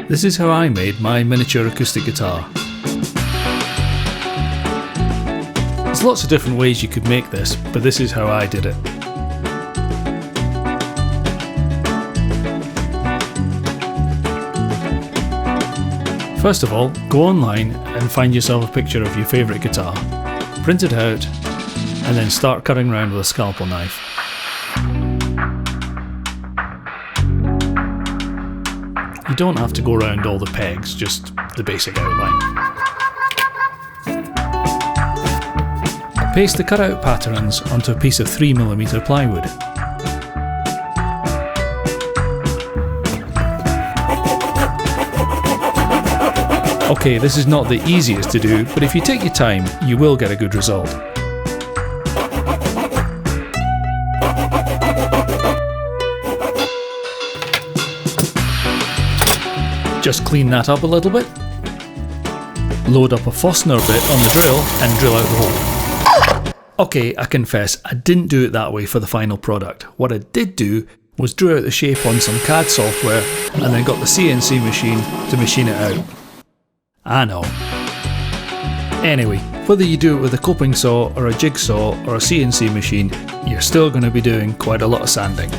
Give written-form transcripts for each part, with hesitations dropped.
This is how I made my miniature acoustic guitar. There's lots of different ways you could make this, but this is how I did it. First of all, go online and find yourself a picture of your favourite guitar, print it out, and then start cutting around with a scalpel knife. You don't have to go around all the pegs, just the basic outline. Paste the cutout patterns onto a piece of 3mm plywood. Okay, this is not the easiest to do, but if you take your time, you will get a good result. Just clean that up a little bit. Load up a Forstner bit on the drill and drill out the hole. Okay, I confess, I didn't do it that way for the final product. What I did do was draw out the shape on some CAD software and then got the CNC machine to machine it out. I know. Anyway, whether you do it with a coping saw or a jigsaw or a CNC machine, you're still going to be doing quite a lot of sanding.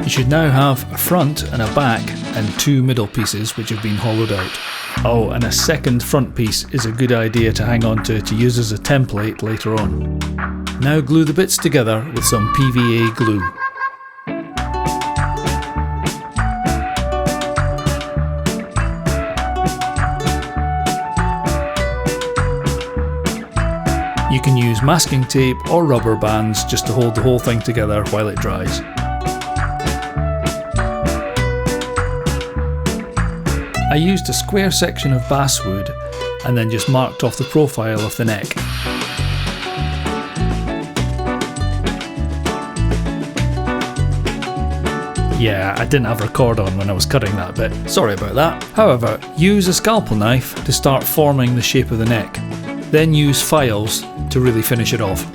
You should now have a front and a back and two middle pieces which have been hollowed out. Oh, and a second front piece is a good idea to hang on to use as a template later on. Now glue the bits together with some PVA glue. You can use masking tape or rubber bands just to hold the whole thing together while it dries. I used a square section of basswood and then just marked off the profile of the neck. Yeah, I didn't have record on when I was cutting that bit, sorry about that. However, use a scalpel knife to start forming the shape of the neck, then use files to really finish it off.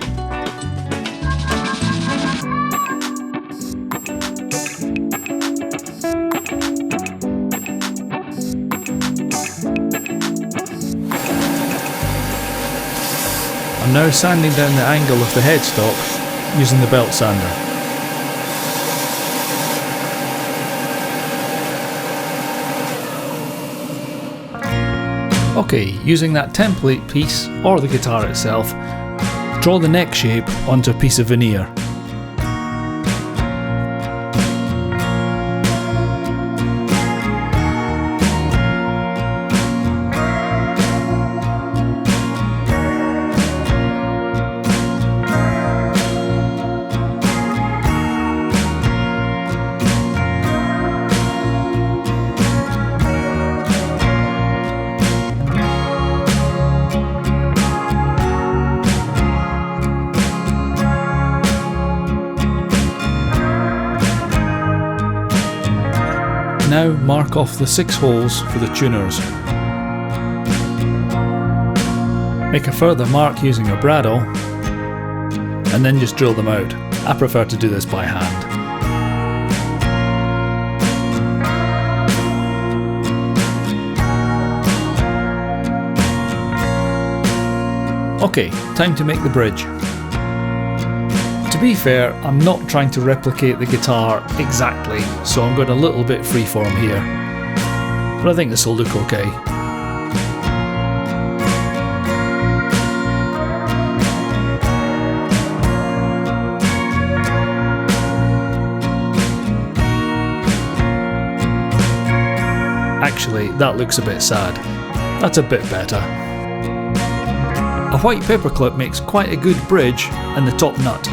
I'm now sanding down the angle of the headstock using the belt sander. Okay, using that template piece, or the guitar itself, draw the neck shape onto a piece of veneer. Now mark off the 6 holes for the tuners. Make a further mark using a bradawl and then just drill them out. I prefer to do this by hand. Okay, time to make the bridge. To be fair, I'm not trying to replicate the guitar exactly, so I'm going a little bit freeform here. But I think this will look okay. Actually, that looks a bit sad. That's a bit better. A white paperclip makes quite a good bridge and the top nut.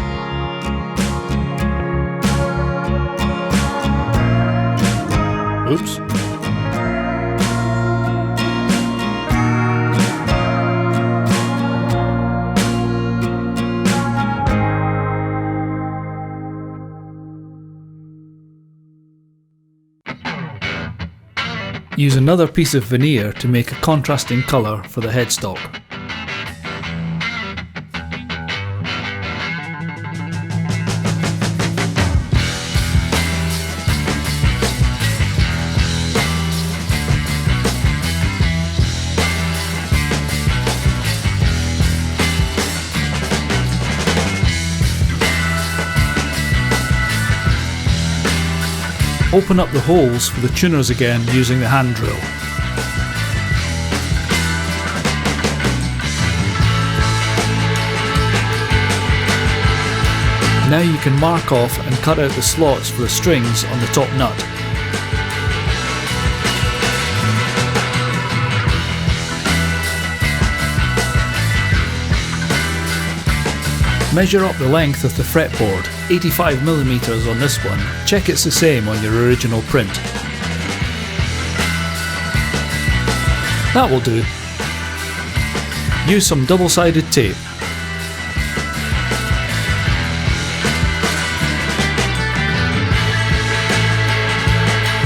Oops. Use another piece of veneer to make a contrasting colour for the headstock. Open up the holes for the tuners again using the hand drill. Now you can mark off and cut out the slots for the strings on the top nut. Measure up the length of the fretboard, 85mm on this one. Check it's the same on your original print. That will do. Use some double-sided tape.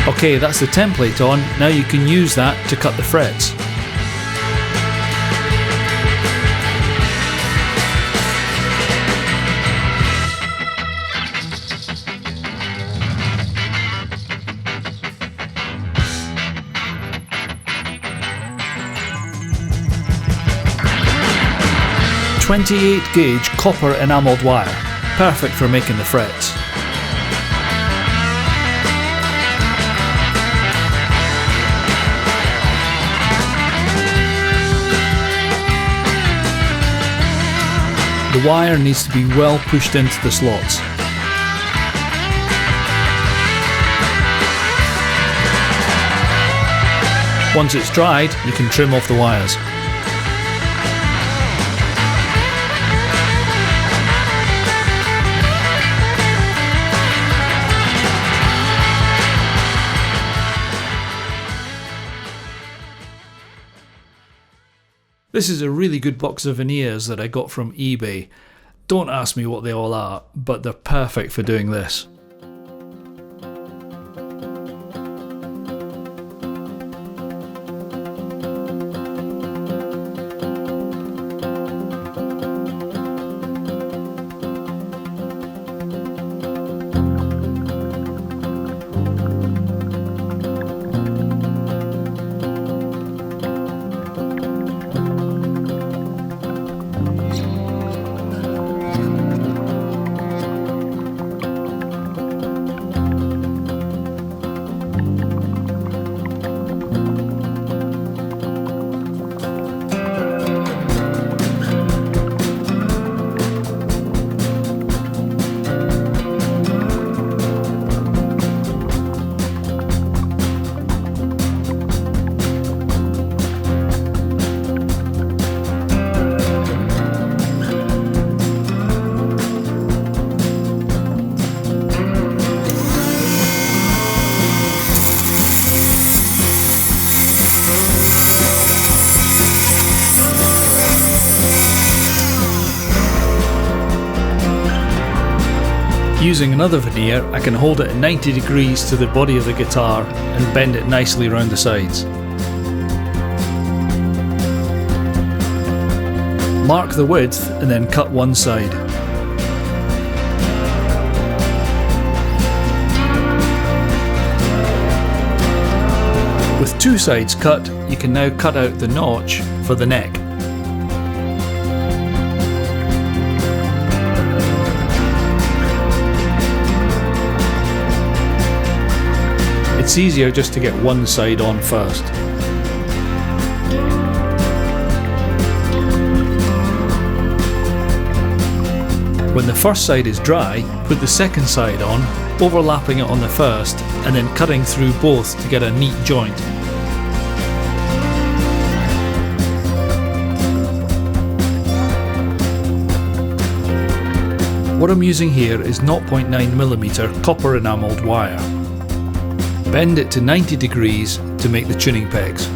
Okay, that's the template on. Now you can use that to cut the frets. .28 gauge copper enamelled wire, perfect for making the frets. The wire needs to be well pushed into the slots. Once it's dried, you can trim off the wires. This is a really good box of veneers that I got from eBay. Don't ask me what they all are, but they're perfect for doing this. Using another veneer, I can hold it at 90 degrees to the body of the guitar and bend it nicely around the sides. Mark the width and then cut one side. With two sides cut, you can now cut out the notch for the neck. It's easier just to get one side on first. When the first side is dry, put the second side on, overlapping it on the first, and then cutting through both to get a neat joint. What I'm using here is 0.9mm copper enamelled wire. Bend it to 90 degrees to make the tuning pegs.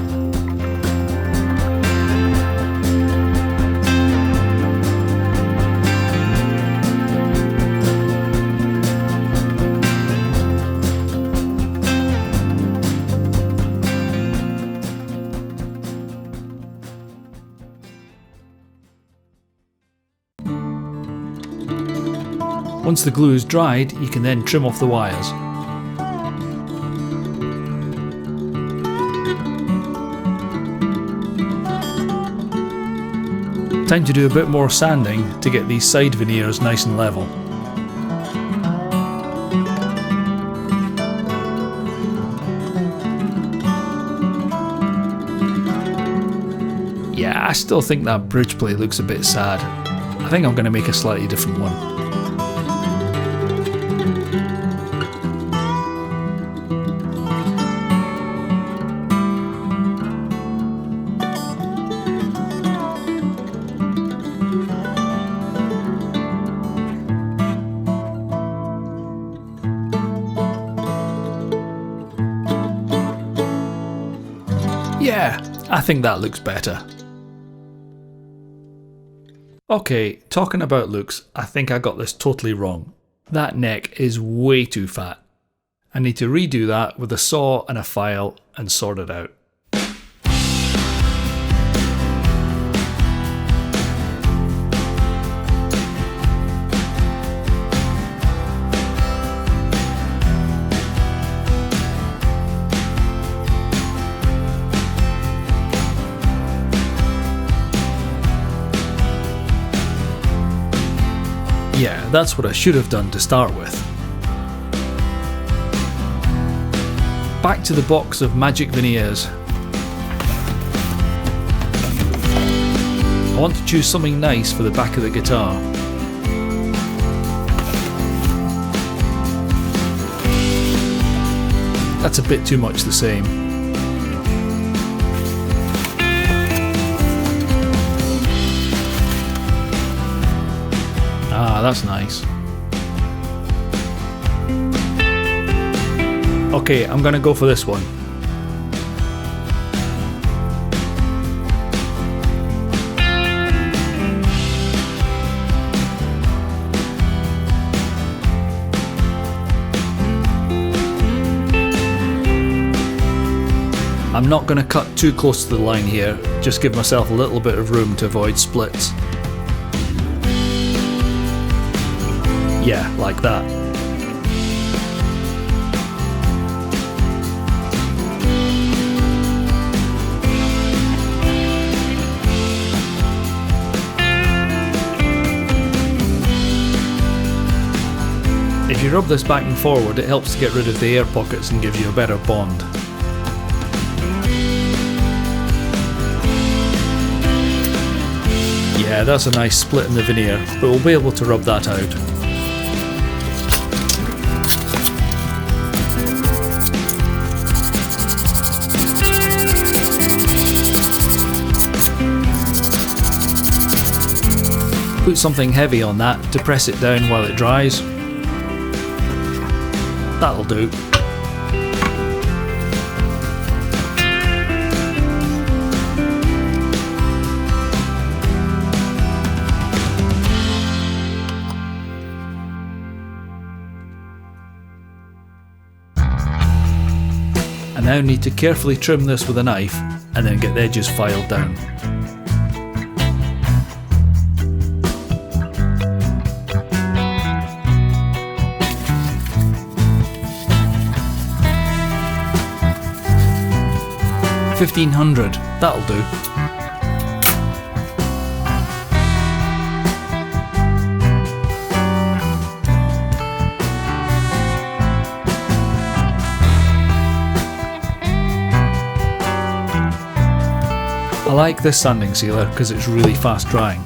Once the glue is dried, you can then trim off the wires. Time to do a bit more sanding to get these side veneers nice and level. I still think that bridge plate looks a bit sad. I think I'm going to make a slightly different one. Yeah, I think that looks better. Okay, talking about looks, I think I got this totally wrong. That neck is way too fat. I need to redo that with a saw and a file and sort it out. Yeah, that's what I should have done to start with. Back to the box of magic veneers. I want to choose something nice for the back of the guitar. That's a bit too much the same. Ah, that's nice. Okay, I'm gonna go for this one. I'm not gonna cut too close to the line here, just give myself a little bit of room to avoid splits. Yeah, like that. If you rub this back and forward, it helps to get rid of the air pockets and gives you a better bond. Yeah, that's a nice split in the veneer, but we'll be able to rub that out. Put something heavy on that to press it down while it dries. That'll do. I now need to carefully trim this with a knife and then get the edges filed down. $1,500, that'll do. I like this sanding sealer because it's really fast drying,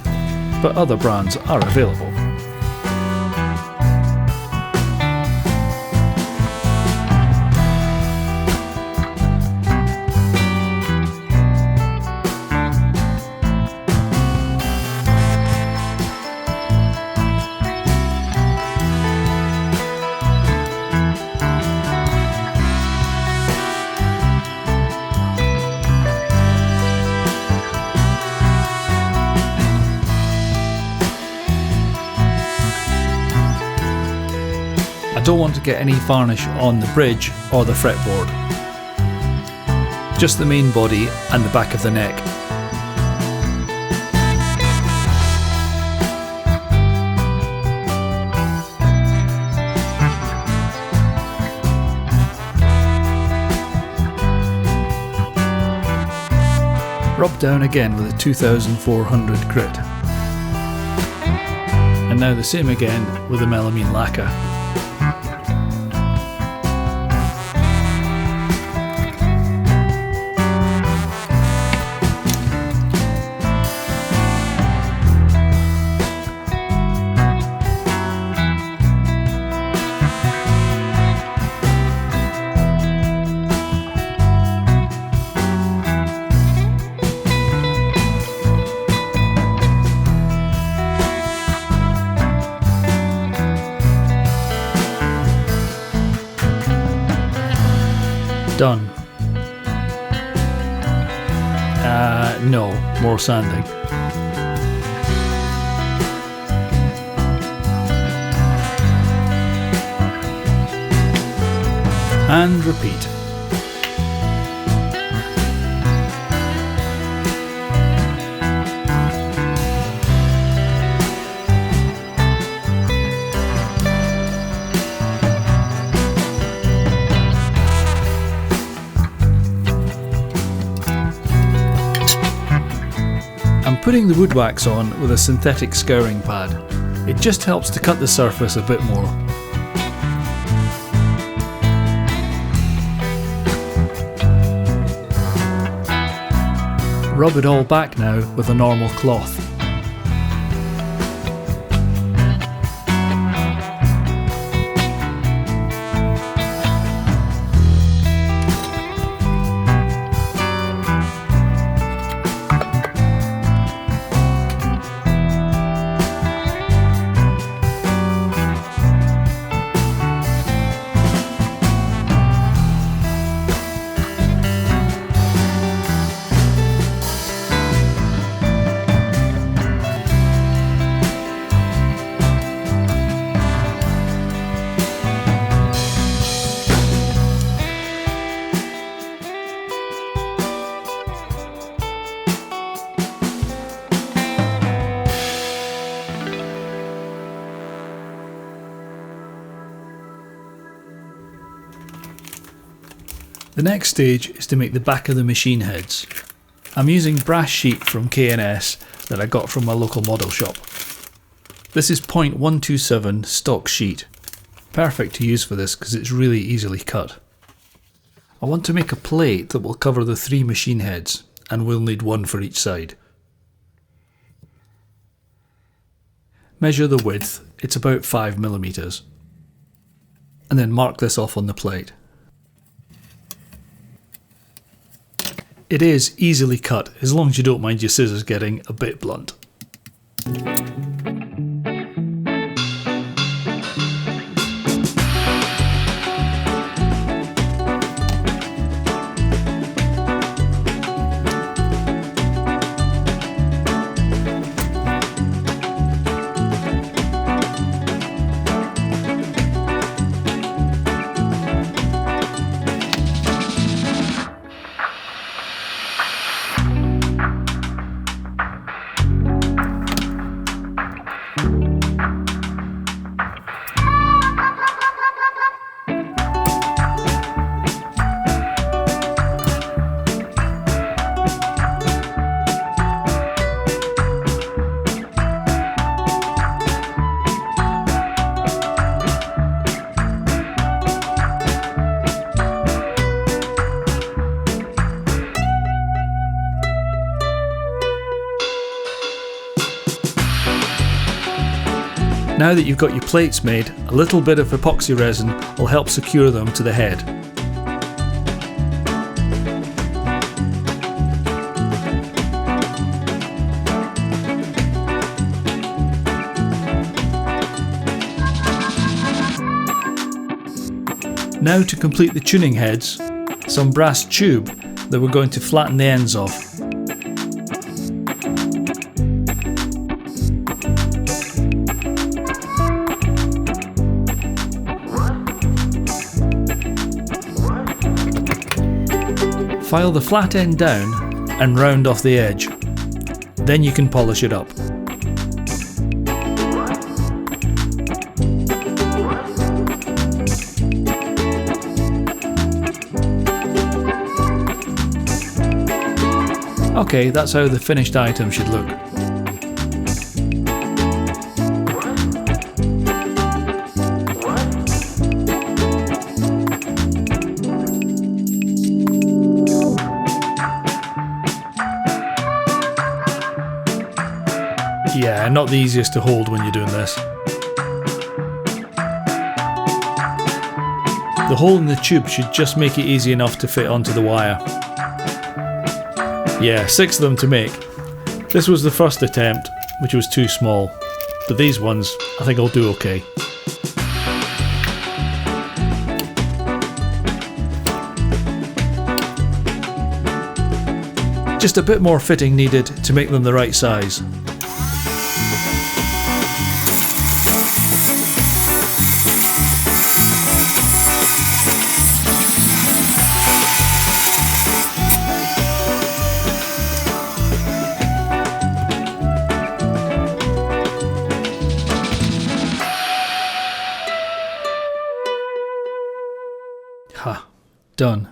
but other brands are available. I don't want to get any varnish on the bridge or the fretboard. Just the main body and the back of the neck. Rub down again with a 2400 grit. And now the same again with the melamine lacquer. Done. No, more sanding. And repeat. I'm putting the wood wax on with a synthetic scouring pad. It just helps to cut the surface a bit more. Rub it all back now with a normal cloth. The next stage is to make the back of the machine heads. I'm using brass sheet from K&S that I got from my local model shop. This is 0.127 stock sheet. Perfect to use for this because it's really easily cut. I want to make a plate that will cover the 3 machine heads, and we'll need one for each side. Measure the width, it's about 5mm. And then mark this off on the plate. It is easily cut, as long as you don't mind your scissors getting a bit blunt. Now that you've got your plates made, a little bit of epoxy resin will help secure them to the head. Now to complete the tuning heads, some brass tube that we're going to flatten the ends of. File the flat end down and round off the edge. Then you can polish it up. Okay, that's how the finished item should look. Yeah, not the easiest to hold when you're doing this. The hole in the tube should just make it easy enough to fit onto the wire. Yeah, 6 of them to make. This was the first attempt, which was too small, but these ones I think I'll do okay. Just a bit more fitting needed to make them the right size. Ha, done.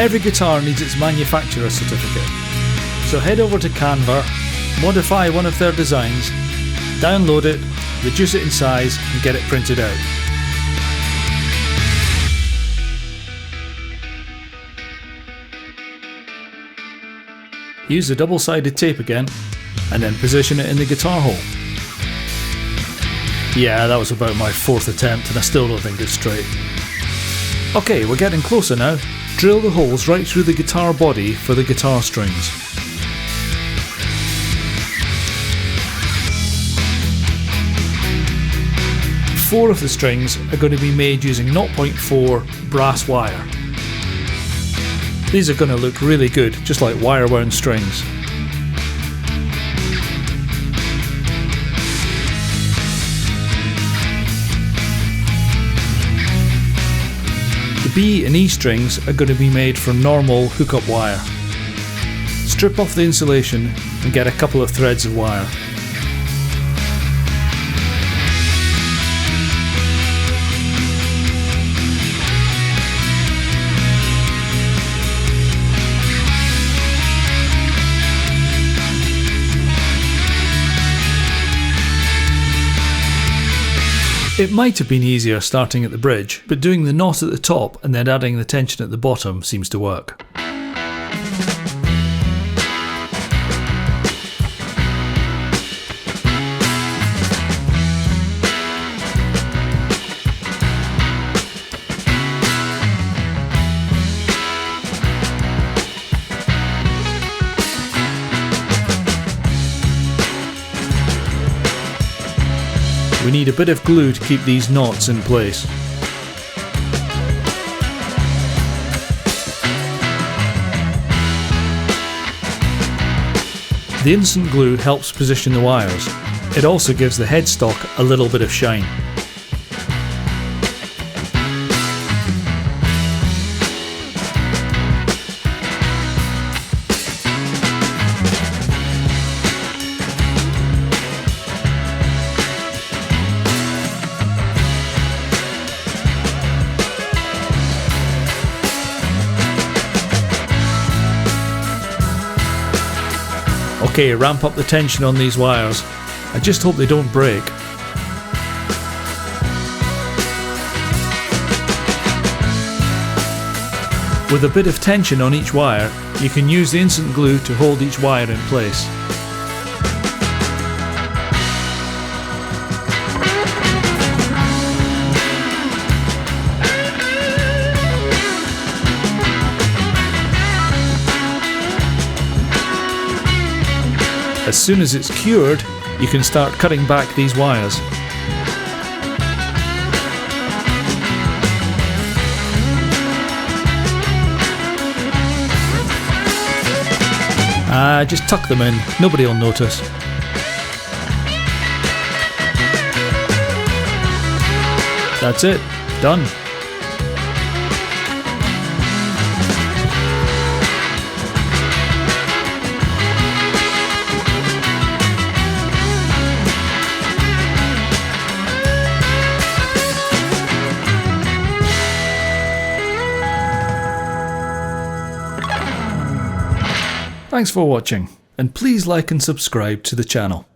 Every guitar needs its manufacturer certificate, so head over to Canva, modify one of their designs, download it, reduce it in size and get it printed out. Use the double-sided tape again and then position it in the guitar hole. Yeah, that was about my 4th attempt and I still don't think it's straight. Okay, we're getting closer now. Drill the holes right through the guitar body for the guitar strings. Four of the strings are going to be made using 0.4 brass wire. These are going to look really good, just like wire-wound strings. The B and E strings are going to be made from normal hookup wire. Strip off the insulation and get a couple of threads of wire. It might have been easier starting at the bridge, but doing the knot at the top and then adding the tension at the bottom seems to work. We need a bit of glue to keep these knots in place. The instant glue helps position the wires. It also gives the headstock a little bit of shine. Okay, ramp up the tension on these wires. I just hope they don't break. With a bit of tension on each wire, you can use the instant glue to hold each wire in place. As soon as it's cured, you can start cutting back these wires. Just tuck them in, nobody will notice. That's it, done. Thanks for watching. and please like and subscribe to the channel.